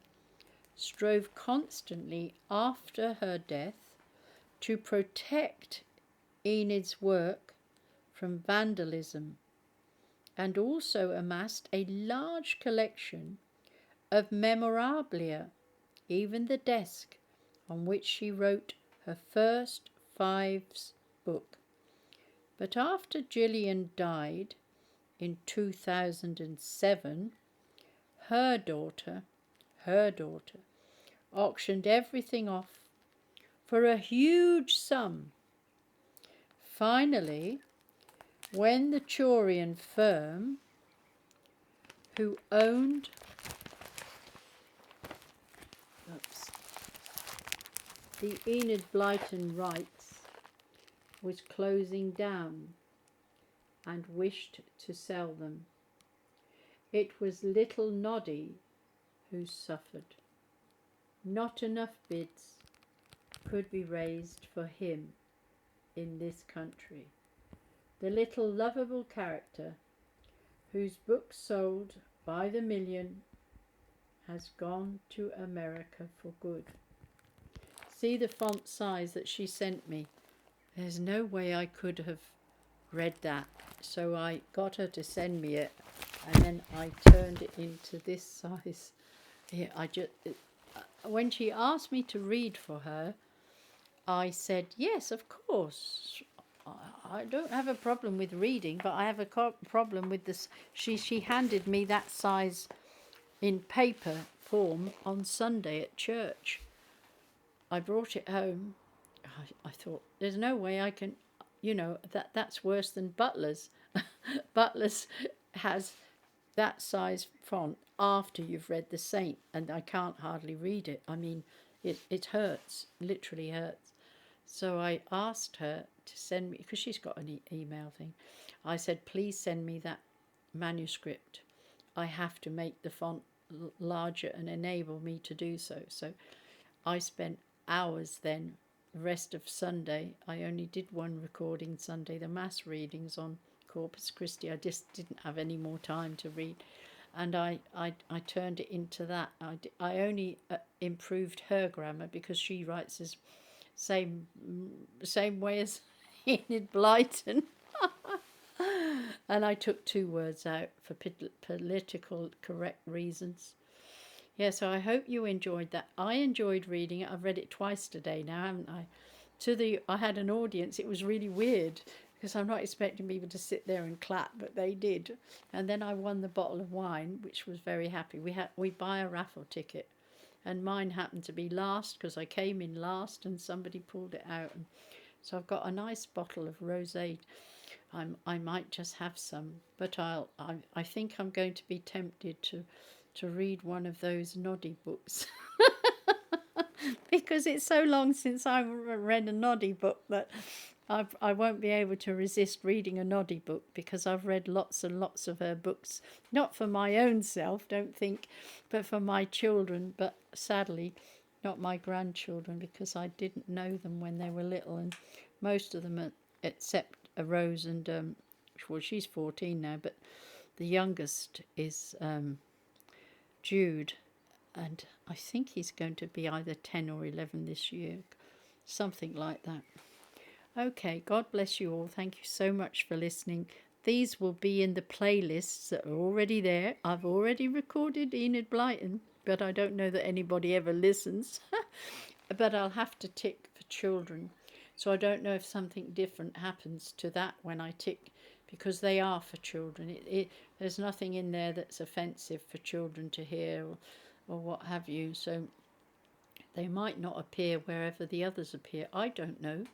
strove constantly after her death to protect Enid's work from vandalism, and also amassed a large collection of memorabilia, even the desk on which she wrote her first 5's book. But after Gillian died in 2007, her daughter auctioned everything off for a huge sum. Finally, when the Turian firm who owned the ENID BLYTON rights was closing down and wished to sell them, it was little Noddy who suffered. Not enough bids could be raised for him in this country. The little lovable character, whose books sold by the million, has gone to America for good. See the font size that she sent me. There's no way I could have read that, so I got her to send me it, and then I turned it into this size. Here, when she asked me to read for her, I said, yes, of course. I don't have a problem with reading, but I have a problem with this. She handed me that size in paper form on Sunday at church. I brought it home. I thought, there's no way I can, that's worse than Butler's. Butler's has that size font after you've read The Saint, and I can't hardly read it. I mean, it hurts, literally hurts. So I asked her to send me, because she's got an email thing. I said, please send me that manuscript. I have to make the font larger and enable me to do so. So I spent hours then, the rest of Sunday. I only did one recording Sunday, the mass readings on Corpus Christi. I just didn't have any more time to read. And I turned it into that. I only improved her grammar because she writes the same way as Enid Blyton. And I took 2 words out for political correct reasons. Yeah, so I hope you enjoyed that. I enjoyed reading it. I've read it twice today now, haven't I? I had an audience. It was really weird because I'm not expecting people to sit there and clap, but they did. And then I won the bottle of wine, which was very happy. We buy a raffle ticket, and mine happened to be last because I came in last and somebody pulled it out. And so I've got a nice bottle of rosé. I might just have some, but I think I'm going to be tempted to read one of those Noddy books because it's so long since I read a Noddy book that I won't be able to resist reading a Noddy book, because I've read lots and lots of her books, not for my own self, don't think, but for my children, but sadly not my grandchildren, because I didn't know them when they were little, and most of them, except Rose and well, she's 14 now, but the youngest is Jude, and I think he's going to be either 10 or 11 this year, something like that. Okay, God bless you all. Thank you so much for listening. These will be in the playlists that are already there. I've already recorded Enid Blyton, but I don't know that anybody ever listens. But I'll have to tick for children. So I don't know if something different happens to that when I tick, because they are for children. There's nothing in there that's offensive for children to hear or what have you. So they might not appear wherever the others appear. I don't know.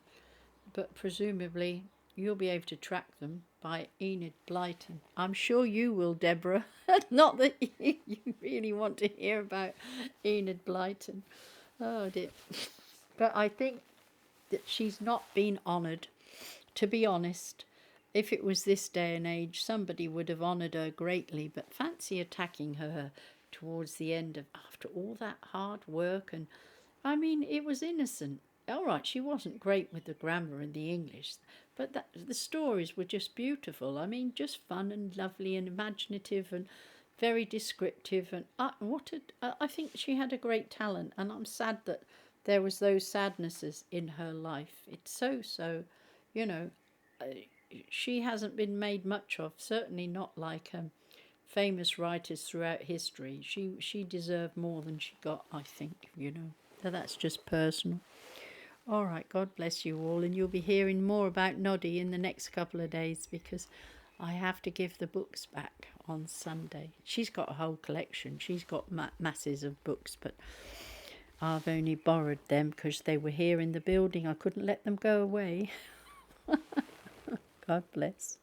But presumably you'll be able to track them by ENID BLYTON. I'm sure you will, Deborah. Not that you really want to hear about ENID BLYTON. Oh dear. But I think that she's not been honoured. To be honest, if it was this day and age, somebody would have honoured her greatly. But fancy attacking her towards the end of, after all that hard work. And I mean, it was innocent. All right, she wasn't great with the grammar and the English, but the stories were just beautiful. I mean, just fun and lovely and imaginative and very descriptive. And I think she had a great talent, and I'm sad that there was those sadnesses in her life. It's so, you know, she hasn't been made much of, certainly not like famous writers throughout history. She deserved more than she got, I think, you know. So that's just personal. All right, God bless you all, and you'll be hearing more about Noddy in the next couple of days, because I have to give the books back on Sunday. She's got a whole collection. She's got masses of books, but I've only borrowed them because they were here in the building. I couldn't let them go away. God bless.